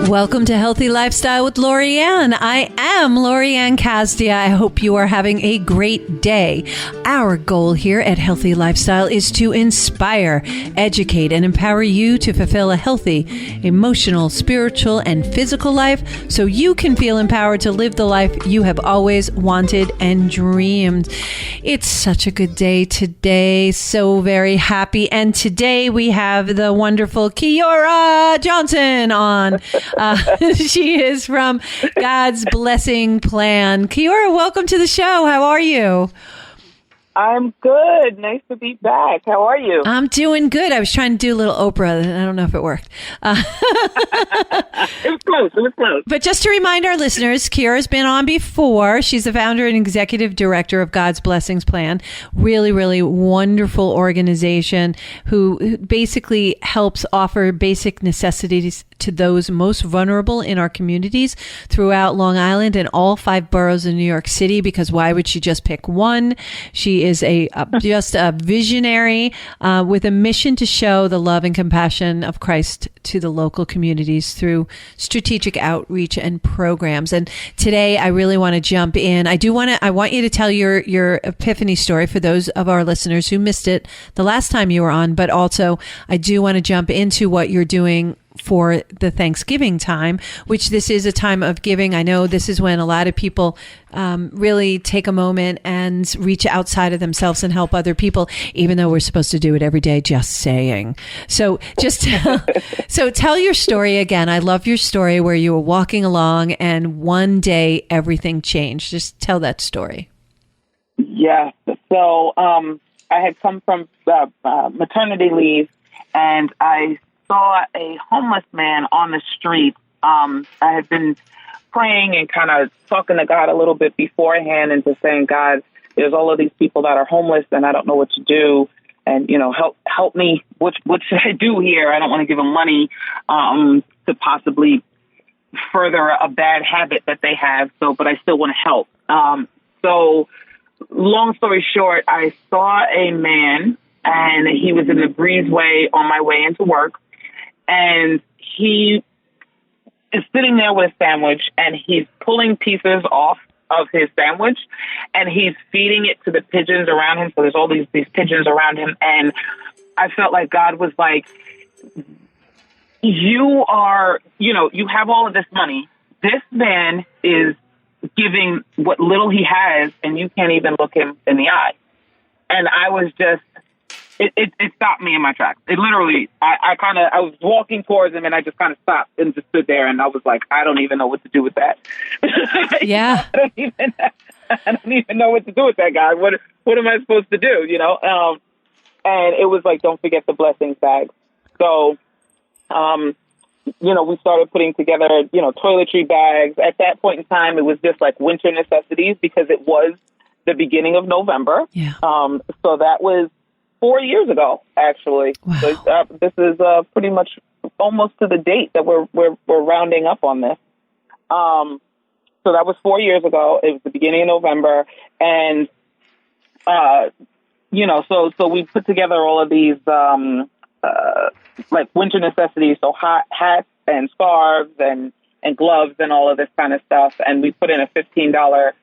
Welcome to Healthy Lifestyle with Lori Anne. I am Lori Anne Casdia. I hope you are having a great day. Our goal here at Healthy Lifestyle is to inspire, educate, and empower you to fulfill a healthy, emotional, spiritual, and physical life so you can feel empowered to live the life you have always wanted and dreamed. It's such a good day today. So very happy. And today we have the wonderful Kiora Johnson on. She is from God's Blessing Plan. Kiora, welcome to the show. How are you? I'm good. Nice to be back. How are you? I'm doing good. I was trying to do a little Oprah. I don't know if it worked. It was close. It was close. But just to remind our listeners, Kiora's been on before. She's the founder and executive director of God's Blessings Plan. Really, really wonderful organization who basically helps offer basic necessities to those most vulnerable in our communities throughout Long Island and all 5 boroughs in New York City, because why would she just pick one? She is just a visionary with a mission to show the love and compassion of Christ to the local communities through strategic outreach and programs. And today I really want to jump in. I want you to tell your epiphany story for those of our listeners who missed it the last time you were on, but also I do want to jump into what you're doing for the Thanksgiving time, which this is a time of giving. I know this is when a lot of people really take a moment and reach outside of themselves and help other people, even though we're supposed to do it every day, just saying. So so tell your story again. I love your story where you were walking along and one day everything changed. Just tell that story. Yeah. So I had come from maternity leave, and I saw a homeless man on the street. I had been praying and kind of talking to God a little bit beforehand and just saying, God, there's all of these people that are homeless and I don't know what to do. And, help me. What should I do here? I don't want to give them money to possibly further a bad habit that they have. But I still want to help. So long story short, I saw a man and he was in the breezeway on my way into work. And he is sitting there with a sandwich, and he's pulling pieces off of his sandwich, and he's feeding it to the pigeons around him. So there's all these pigeons around him. And I felt like God was like, you have all of this money. This man is giving what little he has, and you can't even look him in the eye. And I was just, It stopped me in my tracks. It literally, I was walking towards him and I just kind of stopped and just stood there, and I was like, I don't even know what to do with that. Yeah. I don't even know what to do with that guy. What am I supposed to do? And it was like, don't forget the blessings bag. So, we started putting together, toiletry bags. At that point in time, it was just like winter necessities because it was the beginning of November. Yeah. So that was 4 years ago, actually. Wow. So, this is pretty much almost to the date that we're rounding up on this. So that was 4 years ago. It was the beginning of November, and so we put together all of these like winter necessities, so hats and scarves and gloves and all of this kind of stuff, and we put in a $15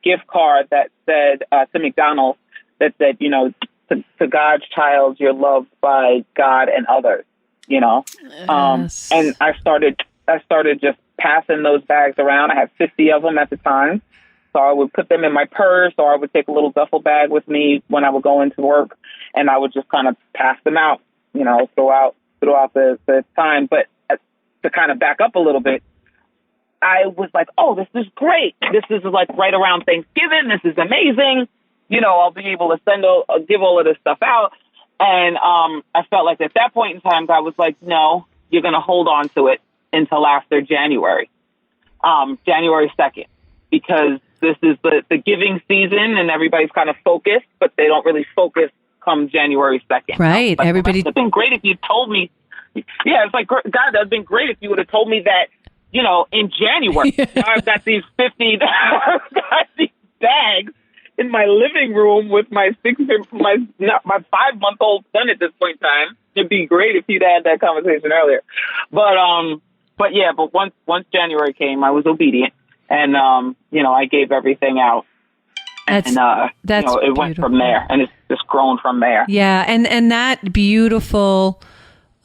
gift card that said to McDonald's that said, to God's child, you're loved by God and others, Yes. and I started just passing those bags around. I had 50 of them at the time. So I would put them in my purse, or I would take a little duffel bag with me when I would go into work, and I would just kind of pass them out, throughout the time. But to kind of back up a little bit, I was like, oh, this is great. This is like right around Thanksgiving. This is amazing. I'll be able to give all of this stuff out. And I felt like at that point in time, God was like, no, you're going to hold on to it until after January 2nd, because this is the giving season and everybody's kind of focused, but they don't really focus come January 2nd. Right. Like, Everybody. It would have been great if you told me. Yeah, it's like, God, that would have been great if you would have told me that, in January. Now I've got these bags in my living room with my 5-month-old son at this point in time. It'd be great if you'd had that conversation earlier. But but once January came, I was obedient, and I gave everything out. That's it went from there, and it's just grown from there. Yeah, and that beautiful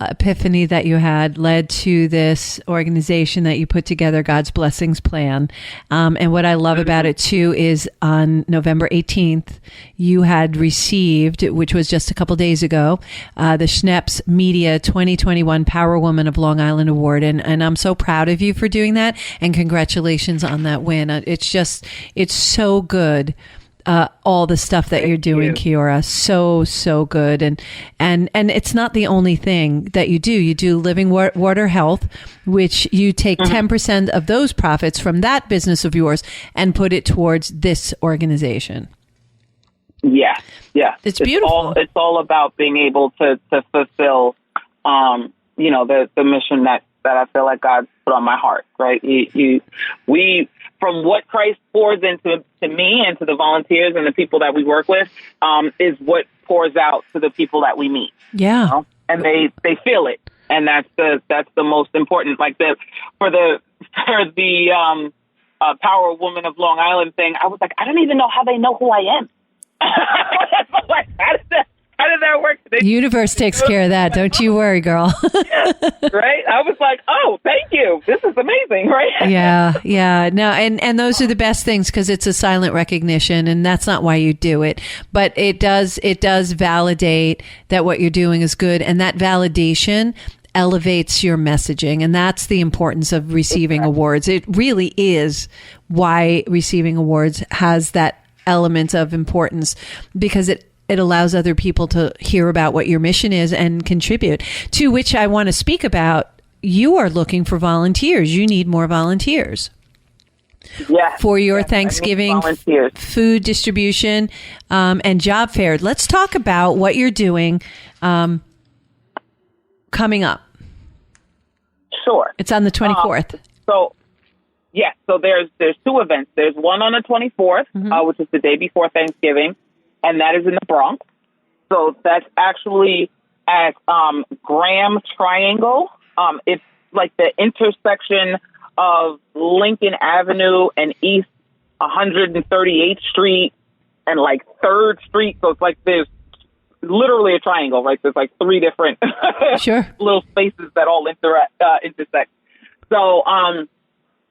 epiphany that you had led to this organization that you put together, God's Blessings Plan. And what I love about it too is on November 18th, you had received, which was just a couple days ago, the Schneps Media 2021 Power Woman of Long Island Award. And I'm so proud of you for doing that. And congratulations on that win. It's so good. All the stuff that you're doing, Kiora, so good, and it's not the only thing that you do. You do Living Water Health, which you take 10% of those profits from that business of yours and put it towards this organization. Yeah, it's beautiful. It's all about being able to fulfill, the mission that I feel like God put on my heart. Right, we. From what Christ pours into me and to the volunteers and the people that we work with, is what pours out to the people that we meet. Yeah, and they feel it, and that's the most important. Like for the Power Woman of Long Island thing, I was like, I don't even know how they know who I am. Like, how did that work? The universe takes care of that. Don't you worry, girl. Yeah, right? I was like, oh, thank you. This is amazing, right? Yeah. No, and those are the best things because it's a silent recognition, and that's not why you do it. But it does validate that what you're doing is good, and that validation elevates your messaging, and that's the importance of receiving awards. It really is why receiving awards has that element of importance, because it allows other people to hear about what your mission is and contribute. To which I want to speak about, you are looking for volunteers. You need more volunteers. Yeah, for your Thanksgiving food distribution and job fair. Let's talk about what you're doing coming up. Sure. It's on the 24th. So there's two events. There's one on the 24th, which is the day before Thanksgiving, and that is in the Bronx. So that's actually at Graham Triangle. It's like the intersection of Lincoln Avenue and East 138th Street and like 3rd Street. So it's like there's literally a triangle, right? There's like three different little spaces that all intersect. So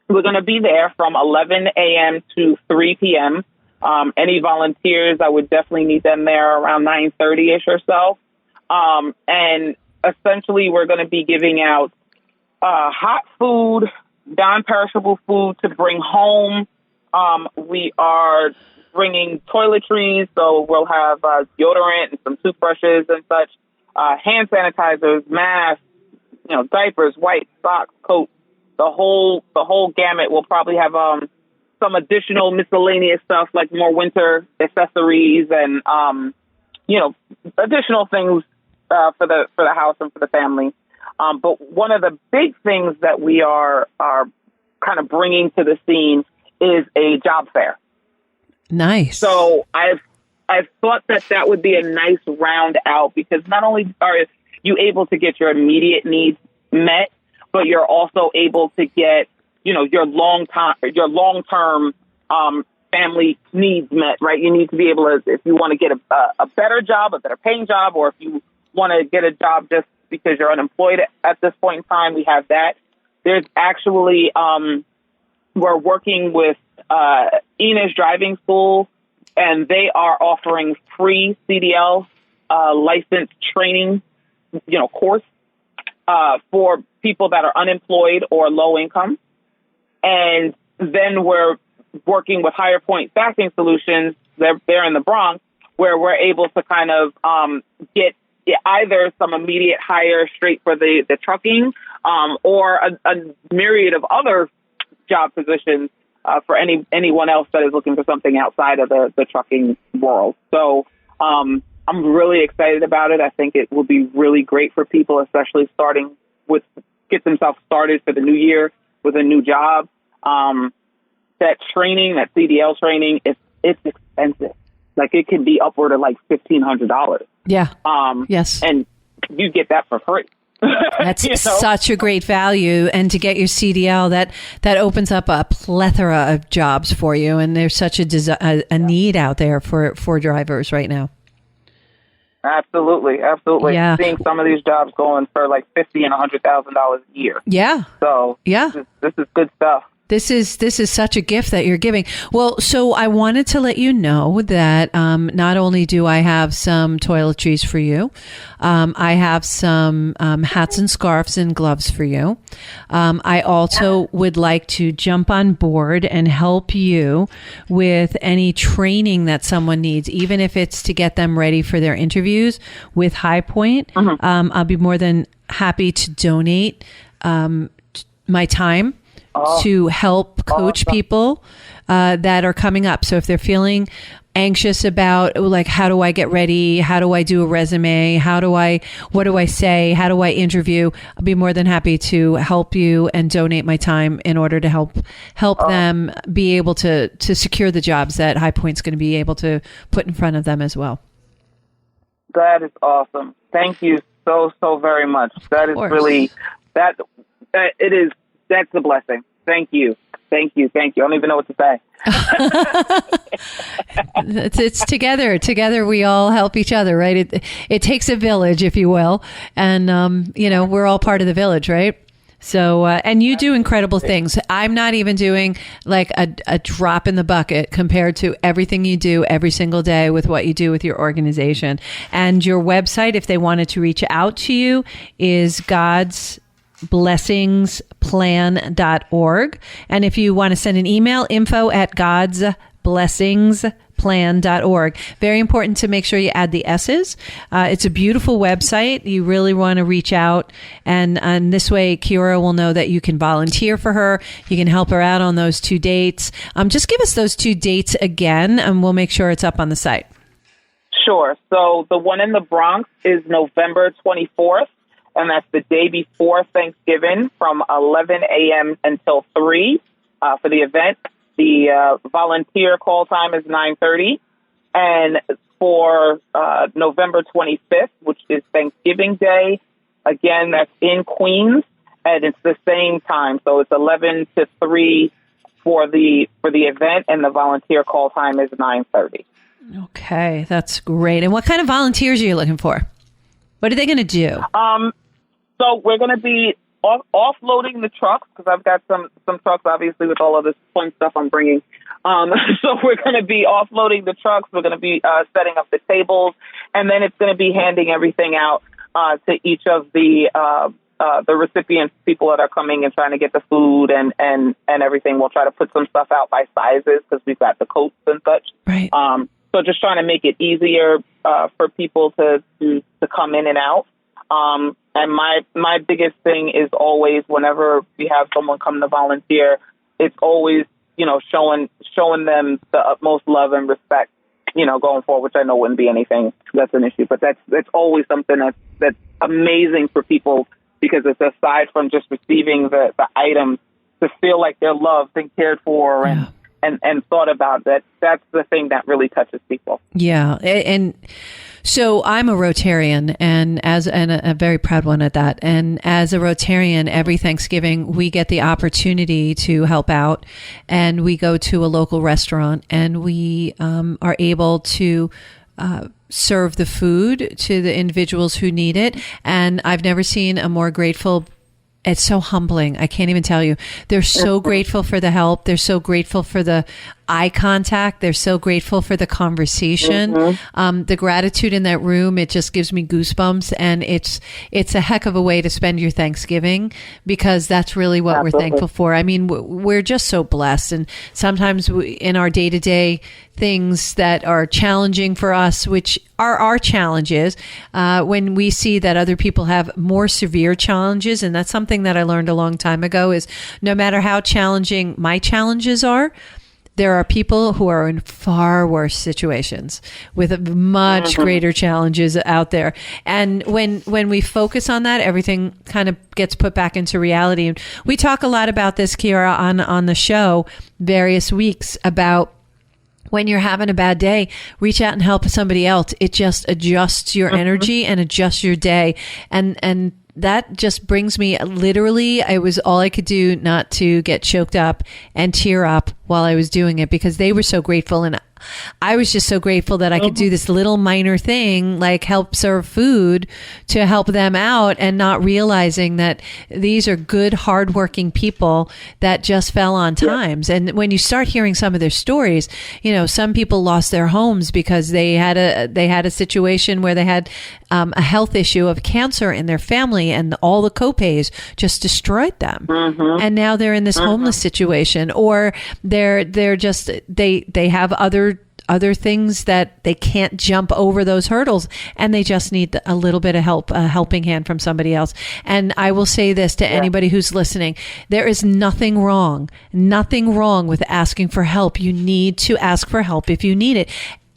we're going to be there from 11 a.m. to 3 p.m. Any volunteers, I would definitely need them there around 9:30ish or so. And essentially, we're going to be giving out hot food, non-perishable food to bring home. We are bringing toiletries, so we'll have deodorant and some toothbrushes and such, hand sanitizers, masks, diapers, wipes, socks, coats, the whole gamut. We'll probably have some additional miscellaneous stuff like more winter accessories and additional things for the house and for the family. But one of the big things that we are kind of bringing to the scene is a job fair. Nice. So I've thought that would be a nice round out, because not only are you able to get your immediate needs met, but you're also able to get your long-term family needs met, right? You need to be able to, if you want to get a better job, a better paying job, or if you want to get a job just because you're unemployed at this point in time, we have that. There's actually, we're working with Enos Driving School, and they are offering free CDL license training, course for people that are unemployed or low income. And then we're working with Higher Point Staffing Solutions. They're in the Bronx, where we're able to kind of get either some immediate hire straight for the trucking, or a myriad of other job positions for anyone else that is looking for something outside of the trucking world. So I'm really excited about it. I think it will be really great for people, especially get themselves started for the new year with a new job. That training, that CDL training, it's expensive. Like, it can be upward of like $1,500. Yeah. Yes. And you get that for free. That's such a great value. And to get your CDL, that opens up a plethora of jobs for you. And there's such a need out there for drivers right now. Absolutely. Yeah. Seeing some of these jobs going for like $50,000 and $100,000 a year. Yeah. So yeah, this is good stuff. This is such a gift that you're giving. Well, so I wanted to let you know that not only do I have some toiletries for you, I have some hats and scarves and gloves for you. I also would like to jump on board and help you with any training that someone needs, even if it's to get them ready for their interviews with High Point. I'll be more than happy to donate my time to help coach people that are coming up. So if they're feeling anxious about, like, how do I get ready? How do I do a resume? What do I say? How do I interview? I'll be more than happy to help you and donate my time in order to help them be able to secure the jobs that High Point's going to be able to put in front of them as well. That is awesome. Thank you so very much. That is really, that's a blessing. Thank you. I don't even know what to say. It's together. Together we all help each other, right? It takes a village, if you will. And, we're all part of the village, right? So, and you do incredible things. I'm not even doing like a drop in the bucket compared to everything you do every single day with what you do with your organization. And your website, if they wanted to reach out to you, is godsblessingsplan.org. And if you want to send an email, info@godsblessingsplan.org. Very important to make sure you add the S's. It's a beautiful website. You really want to reach out. And this way, Kiora will know that you can volunteer for her. You can help her out on those 2 dates. Just give us those 2 dates again, and we'll make sure it's up on the site. Sure. So the one in the Bronx is November 24th. And that's the day before Thanksgiving from 11 a.m. until 3 for the event. The volunteer call time is 9:30. And for November 25th, which is Thanksgiving Day, again, that's in Queens, and it's the same time. So it's 11 to 3 for the event, and the volunteer call time is 9:30. Okay, that's great. And what kind of volunteers are you looking for? What are they going to do? So we're going to be offloading the trucks, because I've got some trucks, obviously, with all of this fun stuff I'm bringing. So we're going to be offloading the trucks. We're going to be setting up the tables, and then it's going to be handing everything out to each of the recipients, people that are coming and trying to get the food and everything. We'll try to put some stuff out by sizes, because we've got the coats and such. Right. So just trying to make it easier for people to come in and out. And my biggest thing is always, whenever we have someone come to volunteer, it's always, showing them the utmost love and respect, going forward, which I know wouldn't be anything that's an issue, but that's always something that's amazing for people, because it's aside from just receiving the items, to feel like they're loved and cared for and thought about. That's the thing that really touches people. Yeah. And so I'm a Rotarian, and a very proud one at that. And as a Rotarian, every Thanksgiving we get the opportunity to help out, and we go to a local restaurant, and we are able to serve the food to the individuals who need it. And I've never seen a more grateful. It's so humbling. I can't even tell you. They're so grateful for the help. They're so grateful for the eye contact. They're so grateful for the conversation. The gratitude in that room, it just gives me goosebumps. And it's a heck of a way to spend your Thanksgiving, because that's really what we're thankful for. I mean, we're just so blessed. And sometimes in our day-to-day things that are challenging for us, which are our challenges, when we see that other people have more severe challenges, and that's something that I learned a long time ago, is no matter how challenging my challenges are, there are people who are in far worse situations with much greater challenges out there. And when we focus on that, everything kind of gets put back into reality. And we talk a lot about this, Kiora, on the show various weeks, about when you're having a bad day, reach out and help somebody else. It just adjusts your energy and adjusts your day. And that just brings me literally, it was all I could do not to get choked up and tear up while I was doing it, because they were so grateful. And I was just so grateful that I could do this little minor thing, like help serve food to help them out, and not realizing that these are good, hardworking people that just fell on times. And when you start hearing some of their stories, some people lost their homes because they had a situation where they had a health issue of cancer in their family, and all the copays just destroyed them. And now they're in this homeless situation, or they're just they have other things that they can't jump over those hurdles, and they just need a little bit of help, a helping hand from somebody else. And I will say this to anybody who's listening: there is nothing wrong with asking for help. You need to ask for help if you need it.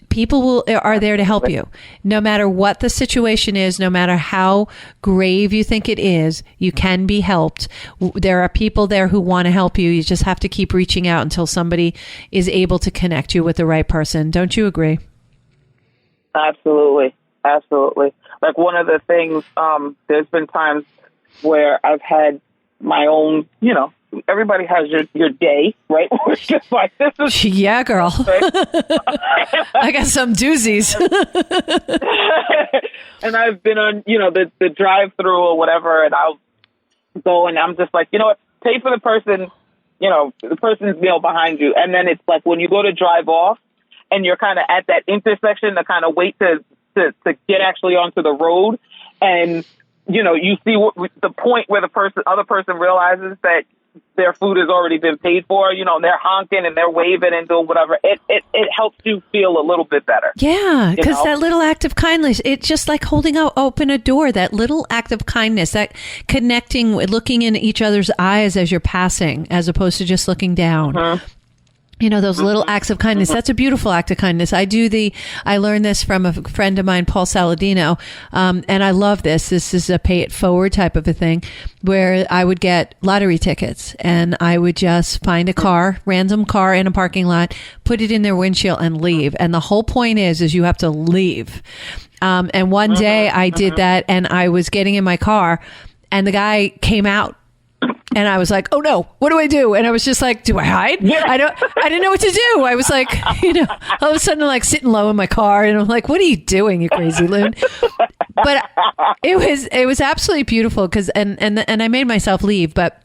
People are there to help you. No matter what the situation is, no matter how grave you think it is, you can be helped. There are people there who want to help you. You just have to keep reaching out until somebody is able to connect you with the right person. Don't you agree? Absolutely. Absolutely. Like, one of the things, there's been times where I've had my own, everybody has your day, right? We're just like, this is... Yeah, girl. I got some doozies. And I've been on, the drive-through or whatever, and I'll go and I'm just like, you know what, pay for the person, the person's meal behind you. And then it's like when you go to drive off and you're kind of at that intersection to kind of wait to get actually onto the road, and you see the point where the other person realizes that their food has already been paid for, they're honking and they're waving and doing whatever. It helps you feel a little bit better. Yeah, because that little act of kindness, it's just like holding open a door, that little act of kindness, that connecting, looking in each other's eyes as you're passing, as opposed to just looking down. Those little acts of kindness. That's a beautiful act of kindness. I learned this from a friend of mine, Paul Saladino. And I love this. This is a pay it forward type of a thing, where I would get lottery tickets and I would just find a random car in a parking lot, put it in their windshield and leave. And the whole point is you have to leave. And one day I did that, and I was getting in my car and the guy came out. And I was like, oh no, what do I do? And I was just like, do I hide? Yeah. I didn't know what to do. I was like, all of a sudden, like sitting low in my car, and I'm like, what are you doing, you crazy loon? But it was absolutely beautiful, because and I made myself leave, but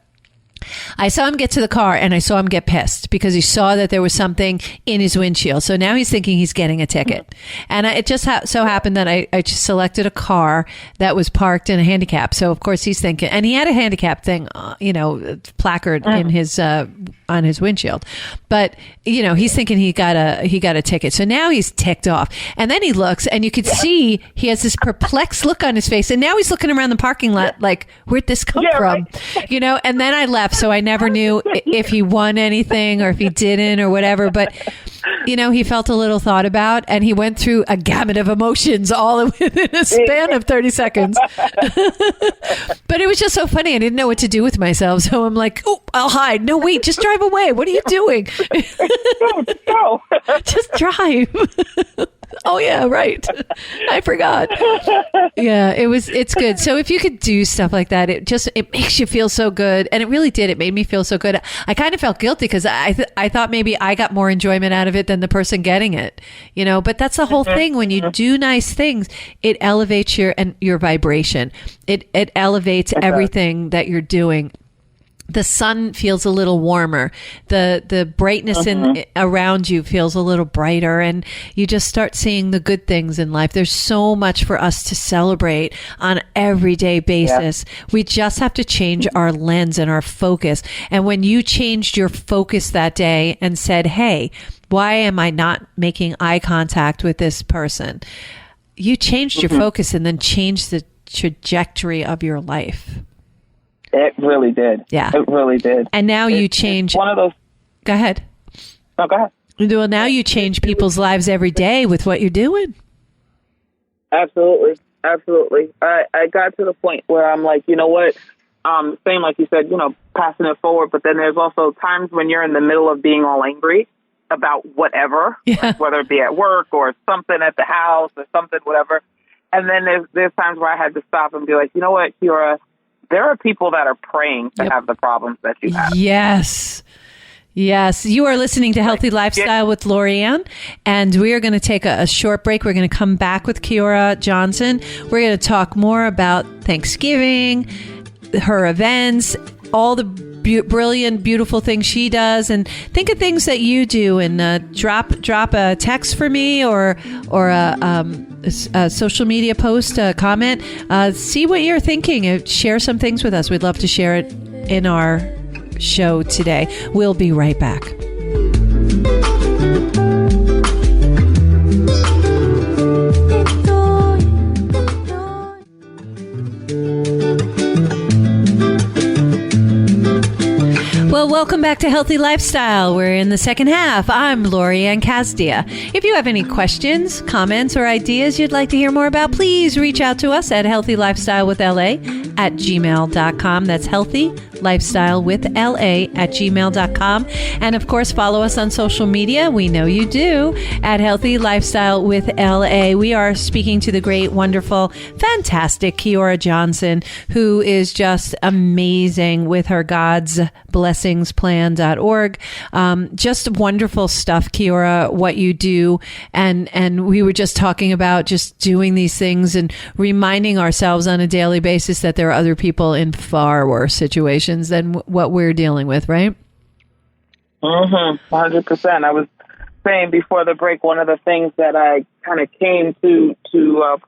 I saw him get to the car, and I saw him get pissed because he saw that there was something in his windshield. So now he's thinking he's getting a ticket. And it just so happened that I just selected a car that was parked in a handicap. So of course he's thinking, and he had a handicap thing, placard in his on his windshield. But he's thinking he got a ticket. So now he's ticked off. And then he looks, and you could see he has this perplexed look on his face. And now he's looking around the parking lot like, where'd this come from? Right. And then I left. So I never knew if he won anything or if he didn't or whatever. But, he felt a little thought about, and he went through a gamut of emotions all within a span of 30 seconds. But it was just so funny. I didn't know what to do with myself. So I'm like, oh, I'll hide. No, wait, just drive away. What are you doing? No. Just drive. Oh yeah, right. I forgot. Yeah, it's good. So if you could do stuff like that, it makes you feel so good. And it really did. It made me feel so good. I kind of felt guilty because I thought maybe I got more enjoyment out of it than the person getting it, but that's the whole thing. When you do nice things, it elevates your vibration. It elevates everything that you're doing. The sun feels a little warmer. The brightness around you feels a little brighter, and you just start seeing the good things in life. There's so much for us to celebrate on an everyday basis. Yeah. We just have to change our lens and our focus. And when you changed your focus that day and said, hey, why am I not making eye contact with this person? You changed your focus and then changed the trajectory of your life. It really did. Yeah. It really did. And now you change. One of those. Go ahead. No, go ahead. Well, now you change people's lives every day with what you're doing. Absolutely. Absolutely. I got to the point where I'm like, you know what? Same like you said, passing it forward. But then there's also times when you're in the middle of being all angry about whatever, like whether it be at work or something at the house or something, whatever. And then there's times where I had to stop and be like, you know what, Kiora, there are people that are praying to have the problems that you have. Yes. Yes, you are listening to Healthy Lifestyle with Lori Anne, and we are going to take a short break. We're going to come back with Kiora Johnson. We're going to talk more about Thanksgiving, her events, all the brilliant, beautiful things she does, and think of things that you do, and drop a text for me or a social media post, a comment. See what you're thinking. Share some things with us. We'd love to share it in our show today. We'll be right back. Well, welcome back to Healthy Lifestyle. We're in the second half. I'm Lori Anne Casdia. If you have any questions, comments, or ideas you'd like to hear more about, please reach out to us at healthylifestylewithla@gmail.com. That's healthylifestylewithla@gmail.com. And of course, follow us on social media. We know you do, at Healthy Lifestyle with LA. We are speaking to the great, wonderful, fantastic Kiora Johnson, who is just amazing with her God's blessingsplan.org. Just wonderful stuff, Kiora, what you do. And we were just talking about just doing these things and reminding ourselves on a daily basis that there are other people in far worse situations than what we're dealing with, right? 100%. I was saying before the break, one of the things that I kind of came to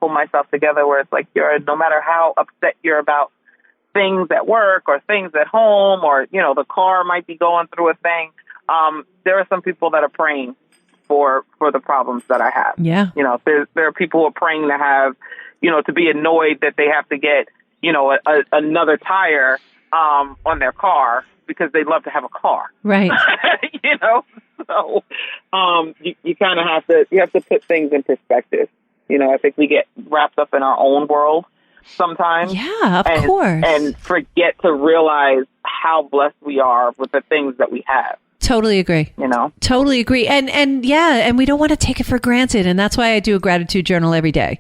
pull myself together, where it's like, no matter how upset you're about things at work or things at home, or, the car might be going through a thing. There are some people that are praying for the problems that I have. Yeah. There are people who are praying to have, to be annoyed that they have to get, another tire, on their car because they'd love to have a car. Right. So, you kind of have to put things in perspective. I think we get wrapped up in our own world sometimes. Yeah, of course. And forget to realize how blessed we are with the things that we have. Totally agree. Totally agree. And we don't want to take it for granted. And that's why I do a gratitude journal every day.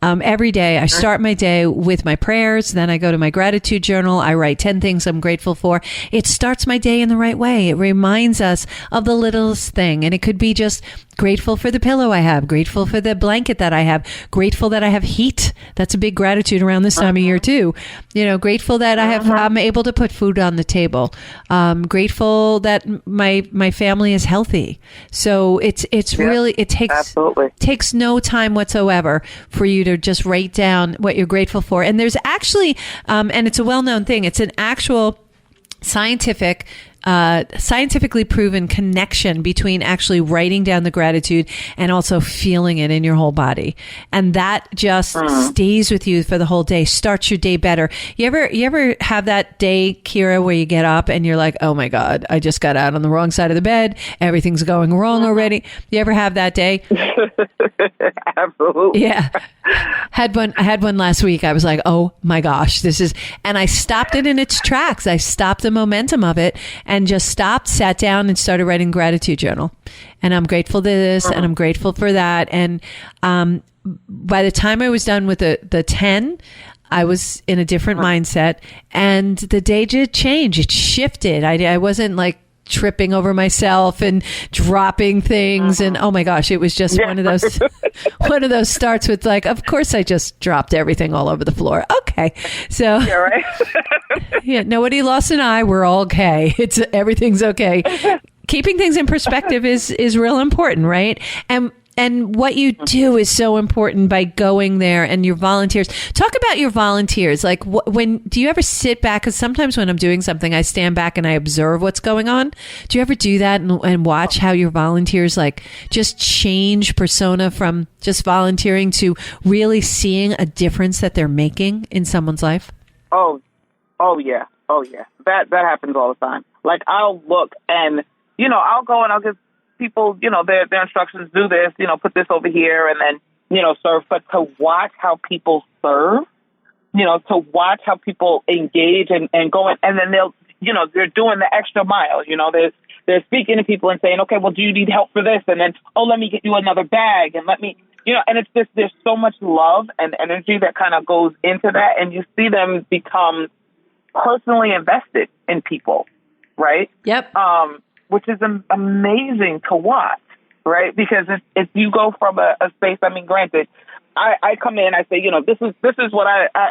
Every day I start my day with my prayers. Then I go to my gratitude journal. I write 10 things I'm grateful for. It starts my day in the right way. It reminds us of the littlest thing. And it could be just grateful for the pillow I have, grateful for the blanket that I have, grateful that I have heat. That's a big gratitude around this time of year too. Grateful that I'm able to put food on the table. Grateful that my family is healthy. So it takes no time whatsoever for you to just write down what you're grateful for. And there's actually, and it's a well-known thing, it's an actual scientifically proven connection between actually writing down the gratitude and also feeling it in your whole body. And that just stays with you for the whole day, starts your day better. You ever have that day, Kiora, where you get up and you're like, oh my God, I just got out on the wrong side of the bed. Everything's going wrong already. You ever have that day? Absolutely. Yeah. I had one last week. I was like, oh my gosh, and I stopped it in its tracks. I stopped the momentum of it and just stopped, sat down and started writing gratitude journal. And I'm grateful for this and I'm grateful for that. And by the time I was done with the 10, I was in a different mindset and the day did change. It shifted. I wasn't like tripping over myself and dropping things. And oh my gosh, it was just one of those starts with like, of course I just dropped everything all over the floor. Okay. So yeah, right. Yeah, nobody lost an eye. We're all okay. Everything's okay. Keeping things in perspective is real important, right? And what you do is so important by going there and your volunteers. Talk about your volunteers. Like do you ever sit back? Because sometimes when I'm doing something, I stand back and I observe what's going on. Do you ever do that and watch how your volunteers like just change persona from just volunteering to really seeing a difference that they're making in someone's life? Oh yeah. That happens all the time. Like I'll look and, I'll go and I'll give people, their instructions, do this, put this over here and then, serve. But to watch how people serve, to watch how people engage and go in, and then they're doing the extra mile, they're speaking to people and saying, okay, well, do you need help for this? And then, let me get you another bag and let me, and it's just, there's so much love and energy that kind of goes into that. And you see them become personally invested in people, right? Yep. Which is amazing to watch, right? Because if you go from a space, I mean, granted, I come in, I say, this is what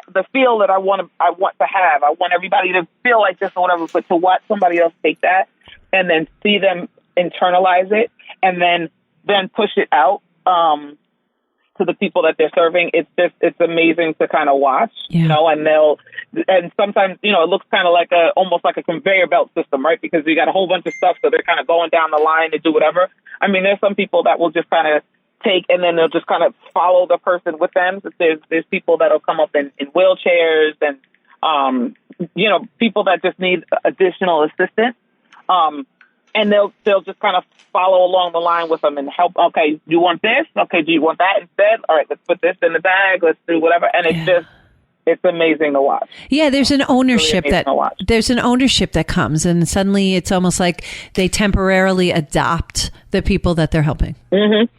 the feel that I want to have. I want everybody to feel like this or whatever, but to watch somebody else take that and then see them internalize it and then push it out, to the people that they're serving, it's amazing to kind of watch, and sometimes, it looks kind of like almost like a conveyor belt system, right? Because you got a whole bunch of stuff, so they're kind of going down the line to do whatever. I mean, there's some people that will just kind of take, and then they'll just kind of follow the person with them. There's people that'll come up in wheelchairs and, people that just need additional assistance. And they'll just kind of follow along the line with them and help. Okay, you want this? Okay, do you want that instead? All right, let's put this in the bag. Let's do whatever. And it's amazing to watch. Yeah, there's an ownership really that comes, and suddenly it's almost like they temporarily adopt the people that they're helping. Mm-hmm.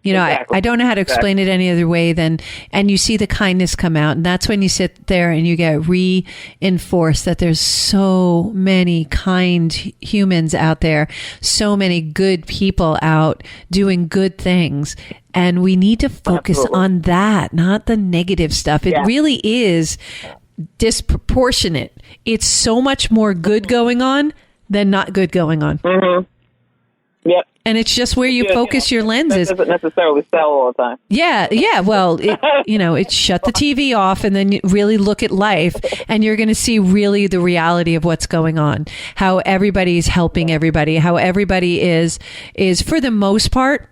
Exactly. I don't know how to explain it any other way and you see the kindness come out. And that's when you sit there and you get reinforced that there's so many kind humans out there, so many good people out doing good things. And we need to focus on that, not the negative stuff. It really is disproportionate. It's so much more good going on than not good going on. Mm-hmm. Yep. And it's just where you focus your lenses. That doesn't necessarily sell all the time. Yeah. Well, it's shut the TV off and then you really look at life and you're going to see really the reality of what's going on, how everybody's helping everybody, how everybody is for the most part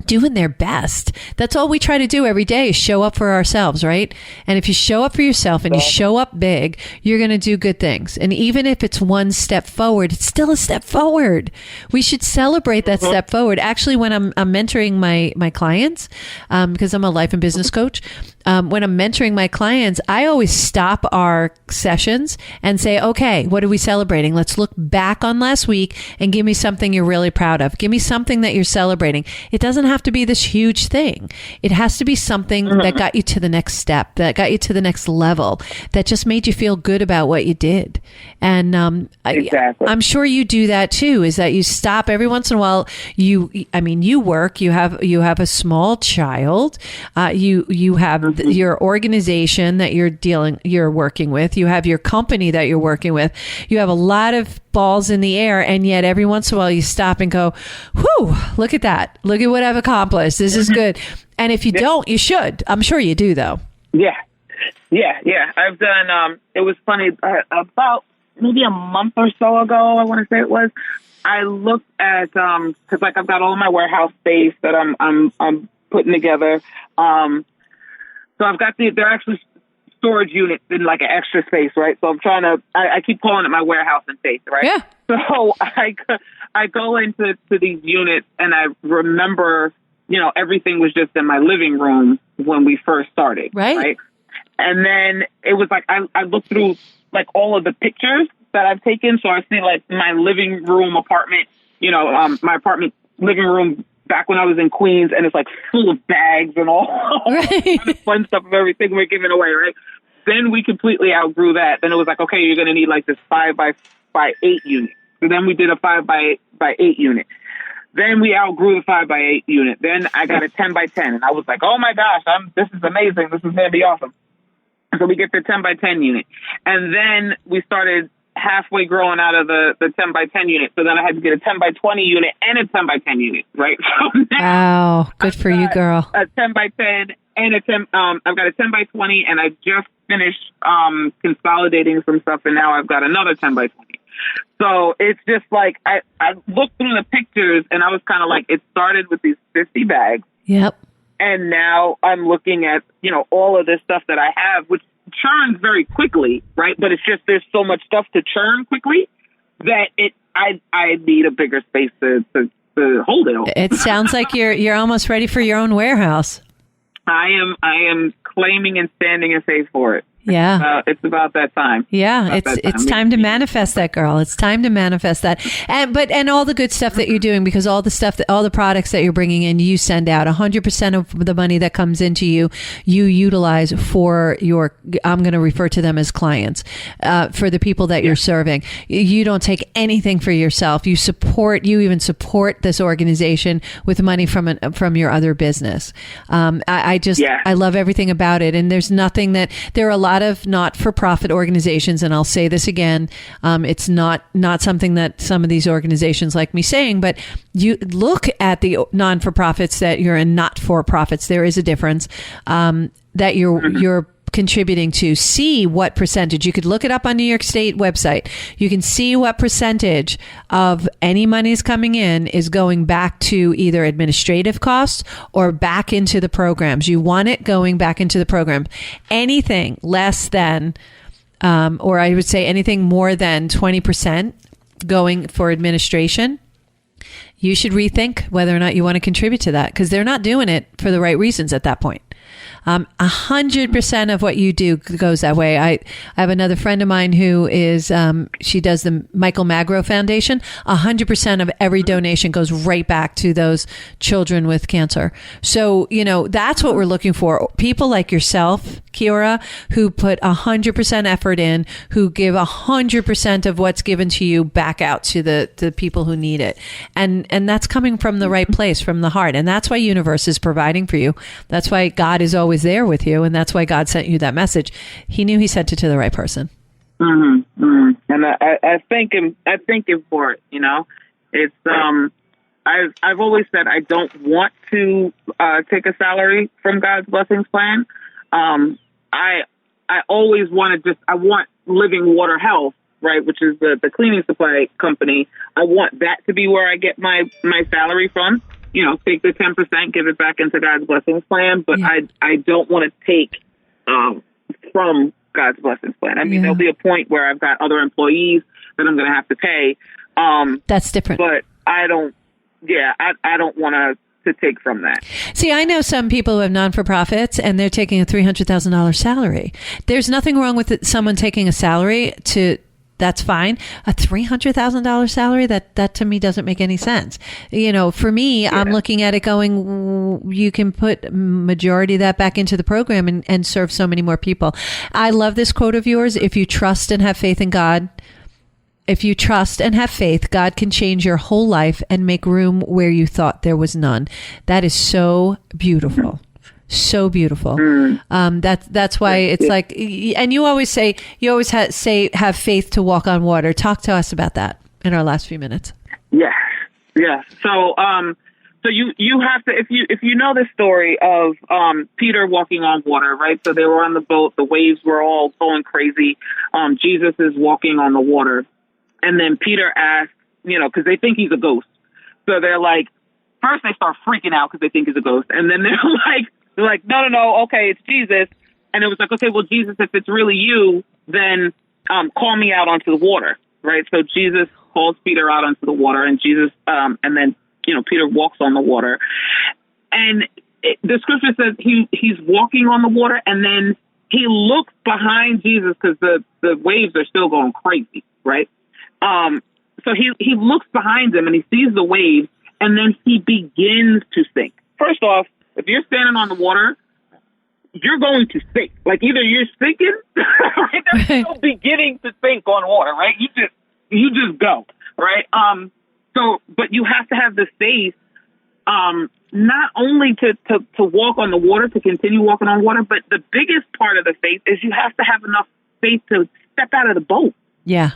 doing their best. That's all we try to do every day is show up for ourselves, right? And if you show up for yourself and you show up big, you're going to do good things. And even if it's one step forward, it's still a step forward. We should celebrate that step forward. Actually, when I'm mentoring my clients, because I'm a life and business coach, when I'm mentoring my clients, I always stop our sessions and say, okay, what are we celebrating? Let's look back on last week and give me something you're really proud of. Give me something that you're celebrating. It doesn't have to be this huge thing. It has to be something that got you to the next step, that got you to the next level, that just made you feel good about what you did. And exactly. I'm sure you do that too, is that you stop every once in a while. You work, you have a small child, you have your organization that you're working with, you have your company that you're working with, you have a lot of balls in the air, and yet every once in a while you stop and go, whew, look at that. Look at what I've accomplished. This is good. And if you don't, you should. I'm sure you do, though. Yeah. I've done, it was funny, about maybe a month or so ago, I want to say it was, I looked at, because I've got all my warehouse space that I'm putting together. So I've got they're actually storage units in like an extra space, right? So I'm trying to, I keep calling it my warehouse and space, right? Yeah. So I go into these units and I remember, everything was just in my living room when we first started. Right. And then it was like, I looked through like all of the pictures that I've taken. So I see like my living room apartment, my apartment living room back when I was in Queens, and it's like full of bags and all kind of fun stuff of everything we're giving away, right? Then we completely outgrew that. Then it was like, okay, you're going to need like this 5 by 8 unit. So then we did a 5 by 8 unit. Then we outgrew the 5 by 8 unit. Then I got a 10 by 10, and I was like, oh my gosh, this is amazing. This is going to be awesome. So we get the 10 by 10 unit, and then we started halfway growing out of the 10 by 10 unit. So then I had to get a 10 by 20 unit and a 10 by 10 unit, right? So wow. Good for you, girl. A 10 by 10 and a 10, I've got a 10 by 20, and I just finished consolidating some stuff, and now I've got another 10 by 20. So it's just like, I looked through the pictures and I was kind of like, it started with these 50 bags. Yep. And now I'm looking at, all of this stuff that I have, which churns very quickly, right? But it's just, there's so much stuff to churn quickly that I need a bigger space to hold it all. It sounds like you're almost ready for your own warehouse. I am claiming and standing in faith for it. Yeah. It's about that time. Yeah, it's time to manifest that, girl. It's time to manifest that, and all the good stuff that you're doing, because all the products that you're bringing in, you send out 100% of the money that comes into you. You utilize for your. I'm going to refer to them as clients, for the people that you're serving. You don't take anything for yourself. You even support this organization with money from your other business. I love everything about it, and there's nothing that there are a lot of not-for-profit organizations, and I'll say this again, it's not something that some of these organizations like me saying, but you look at the non-for-profits that you're in, not-for-profits, there is a difference, that you're contributing to. See what percentage. You could look it up on New York State website. You can see what percentage of any monies coming in is going back to either administrative costs or back into the programs. You want it going back into the program. Anything less than, or I would say anything more than 20% going for administration, you should rethink whether or not you want to contribute to that, because they're not doing it for the right reasons at that point. 100% of what you do goes that way. I have another friend of mine who is, she does the Michael Magro Foundation. 100% of every donation goes right back to those children with cancer. So, that's what we're looking for. People like yourself, Kiora, who put 100% effort in, who give 100% of what's given to you back out to the people who need it. And that's coming from the right place, from the heart. And that's why universe is providing for you. That's why God is always there with you, and that's why God sent you that message. He knew He sent it to the right person. Mm-hmm. Mm-hmm. And I thank him. I thank him for it. It's I've always said I don't want to take a salary from God's Blessings Plan. I always want I want Living Water Health, right, which is the cleaning supply company. I want that to be where I get my salary from. Take the 10%, give it back into God's Blessings Plan, but I don't want to take from God's Blessings Plan. I mean, there'll be a point where I've got other employees that I'm going to have to pay. That's different. But I don't want to take from that. See, I know some people who have non-for-profits and they're taking a $300,000 salary. There's nothing wrong with someone taking a salary that's fine. A $300,000 salary, that to me doesn't make any sense. For me, I'm looking at it going, you can put majority of that back into the program and serve so many more people. I love this quote of yours. If you trust and have faith in God, God can change your whole life and make room where you thought there was none. That is so beautiful. So beautiful. That's why it's like, and you always say, have faith to walk on water. Talk to us about that in our last few minutes. Yeah. So you have to, if you know the story of Peter walking on water, right? So they were on the boat, the waves were all going crazy. Jesus is walking on the water, and then Peter asks, because they think he's a ghost. So they're like, first they start freaking out because they think he's a ghost, and then they're like, no, okay, it's Jesus. And it was like, okay, well, Jesus, if it's really you, then call me out onto the water, right? So Jesus calls Peter out onto the water, and Jesus, and then, Peter walks on the water. And the scripture says he's walking on the water, and then he looks behind Jesus because the waves are still going crazy, right? So he looks behind him, and he sees the waves, and then he begins to sink. First off, if you're standing on the water, you're going to sink. Like, either you're sinking, right? There's no beginning to sink on water, right? You just go, right? But you have to have the faith, not only to walk on the water, to continue walking on water, but the biggest part of the faith is you have to have enough faith to step out of the boat. Yeah,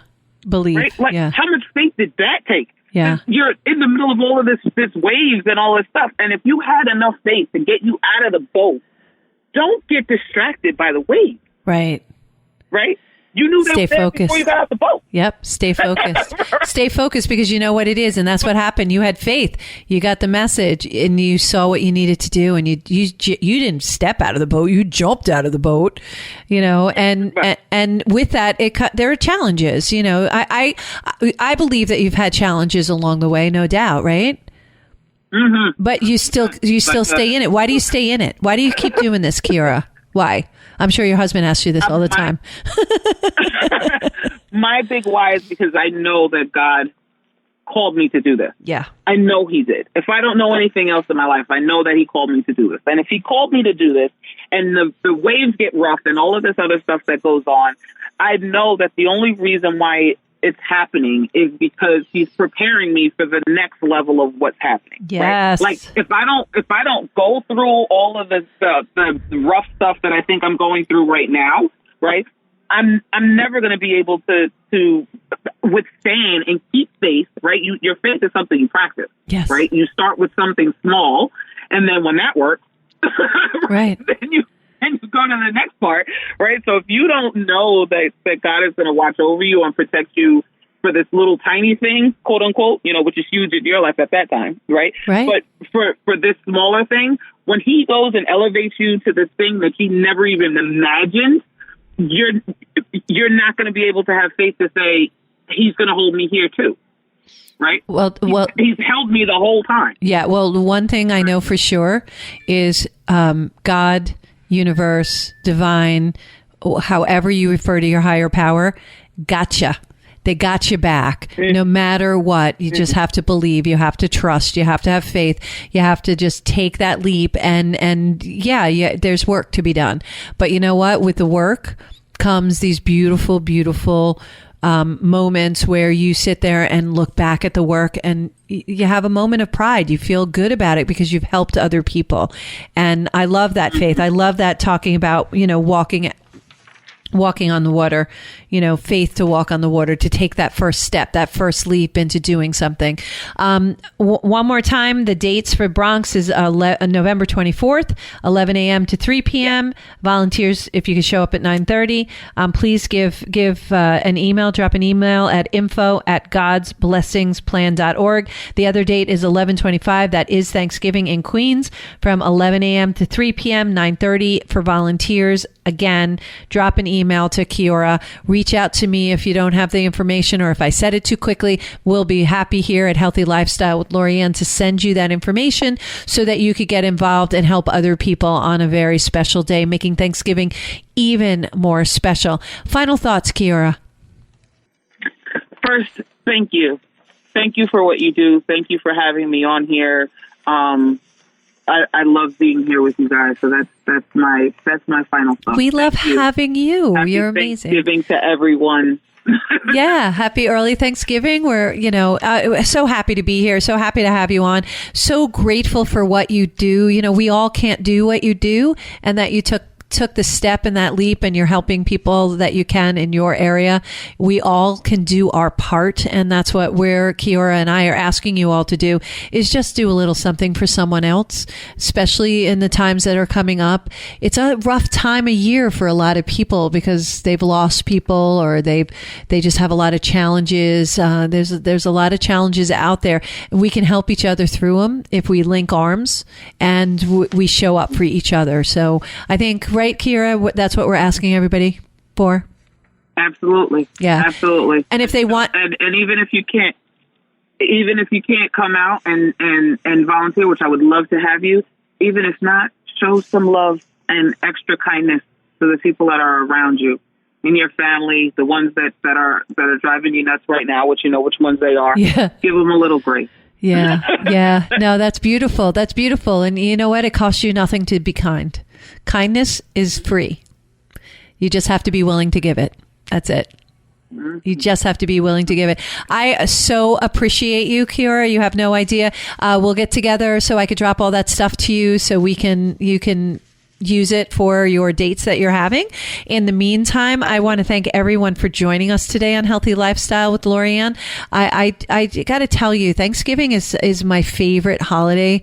believe. Right? Like, how much faith did that take? Yeah. You're in the middle of all of this waves and all this stuff. And if you had enough faith to get you out of the boat, don't get distracted by the waves. Right. Right? You knew they were there before you got out the boat. Yep. Stay focused. Stay focused, because you know what it is. And that's what happened. You had faith. You got the message and you saw what you needed to do. And you didn't step out of the boat. You jumped out of the boat, and with that, there are challenges, I believe that you've had challenges along the way, no doubt. Right. Mm-hmm. But you still stay in it. Why do you stay in it? Why do you keep doing this, Kiora? Why? I'm sure your husband asks you this all the time. My big why is because I know that God called me to do this. Yeah. I know he did. If I don't know anything else in my life, I know that he called me to do this. And if he called me to do this and the waves get rough and all of this other stuff that goes on, I know that the only reason why it's happening is because he's preparing me for the next level of what's happening. Yes. Right? Like if I don't go through all of the rough stuff that I think I'm going through right now, right? I'm never going to be able to withstand and keep faith, right? Your faith is something you practice, yes. right? You start with something small, and then when that works, right, then you go to the next part, right? So if you don't know that God is going to watch over you and protect you for this little tiny thing, quote unquote, which is huge in your life at that time, right? Right. But for this smaller thing, when he goes and elevates you to this thing that you never even imagined, you're not going to be able to have faith to say he's going to hold me here too, right? Well, he's held me the whole time. Yeah. Well, the one thing I know for sure is God, universe, divine, however you refer to your higher power, gotcha. They got you back. Mm-hmm. No matter what, you just have to believe. You have to trust. You have to have faith. You have to just take that leap. And yeah, there's work to be done. But you know what? With the work comes these beautiful, beautiful moments where you sit there and look back at the work and you have a moment of pride. You feel good about it because you've helped other people. And I love that faith. I love that talking about, walking on the water, faith to walk on the water, to take that first step, that first leap into doing something. One more time, the dates for Bronx is November 24th, 11 a.m. to 3 p.m. Volunteers, if you could show up at 9:30, please give an email, drop an email at info@godsblessingsplan.org. The other date is 11/25. That is Thanksgiving in Queens from 11 a.m. to 3 p.m., 9:30 for volunteers. Again, drop an email to Kiora. Reach out to me if you don't have the information or if I said it too quickly. We'll be happy here at Healthy Lifestyle with Lori Anne to send you that information so that you could get involved and help other people on a very special day, making Thanksgiving even more special. Final thoughts, Kiora. First, thank you. Thank you for what you do. Thank you for having me on here. I love being here with you guys. So that's my final thought. We love having you. You're amazing. Thanksgiving to everyone. Yeah. Happy early Thanksgiving. We're, so happy to be here. So happy to have you on. So grateful for what you do. We all can't do what you do, and that you took the step and that leap, and you're helping people that you can in your area. We all can do our part, and that's what Kiora and I are asking you all to do, is just do a little something for someone else, especially in the times that are coming up. It's a rough time of year for a lot of people because they've lost people, or they just have a lot of challenges. There's a lot of challenges out there, and we can help each other through them if we link arms and we show up for each other. So I think, right, Kiora, that's what we're asking everybody for. Absolutely. Yeah. Absolutely. And if they want, and even if you can't come out and volunteer, which I would love to have you, even if not, show some love and extra kindness to the people that are around you, in your family, the ones that are driving you nuts right now, which you know which ones they are. Yeah. Give them a little grace. Yeah. Yeah. No, that's beautiful. That's beautiful. And you know what? It costs you nothing to be kind. Kindness is free. You just have to be willing to give it. That's it. You just have to be willing to give it. I so appreciate you, Kiora. You have no idea. We'll get together so I could drop all that stuff to you so you can use it for your dates that you're having. In the meantime, I want to thank everyone for joining us today on Healthy Lifestyle with Lori Anne. I got to tell you, Thanksgiving is my favorite holiday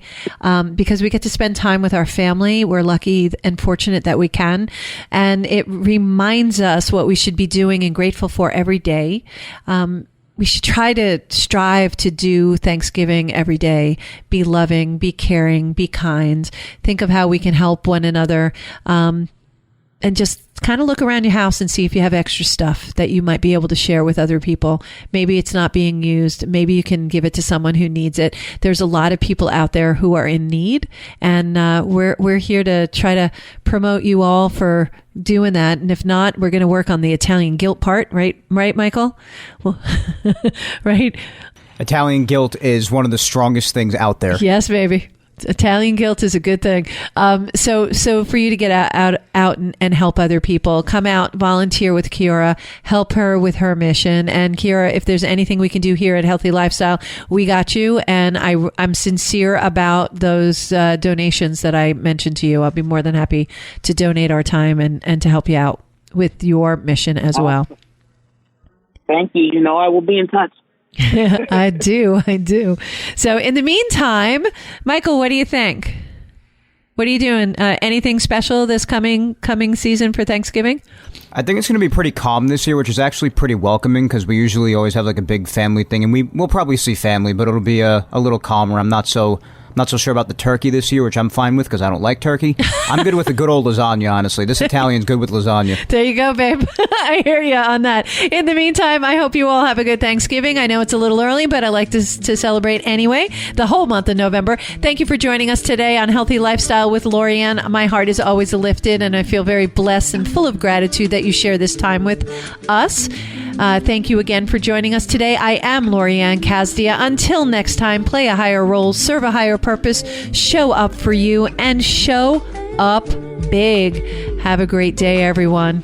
because we get to spend time with our family. We're lucky and fortunate that we can. And it reminds us what we should be doing and grateful for every day. We should try to strive to do Thanksgiving every day. Be loving, be caring, be kind. Think of how we can help one another. just kind of look around your house and see if you have extra stuff that you might be able to share with other people. Maybe it's not being used. Maybe you can give it to someone who needs it. There's a lot of people out there who are in need, and we're here to try to promote you all for doing that. And if not, we're going to work on the Italian guilt part, right, Michael? Well, right? Italian guilt is one of the strongest things out there. Yes, baby. Italian guilt is a good thing. So for you to get out and help other people, come out, volunteer with Kiora, help her with her mission. And Kiora, if there's anything we can do here at Healthy Lifestyle, we got you. And I'm sincere about those donations that I mentioned to you. I'll be more than happy to donate our time and to help you out with your mission as well. Thank you. You know, I will be in touch. I do. So in the meantime, Michael, what do you think? What are you doing? Anything special this coming season for Thanksgiving? I think it's going to be pretty calm this year, which is actually pretty welcoming because we usually always have like a big family thing, and we'll probably see family, but it'll be a little calmer. I'm not so sure about the turkey this year, which I'm fine with because I don't like turkey. I'm good with a good old lasagna, honestly. This Italian's good with lasagna. There you go, babe. I hear you on that. In the meantime, I hope you all have a good Thanksgiving. I know it's a little early, but I like to celebrate anyway, the whole month of November. Thank you for joining us today on Healthy Lifestyle with Lori Anne. My heart is always lifted, and I feel very blessed and full of gratitude that you share this time with us. Thank you again for joining us today. I am Lori Anne Casdia. Until next time, play a higher role, serve a higher purpose, show up for you, and show up big. Have a great day, everyone.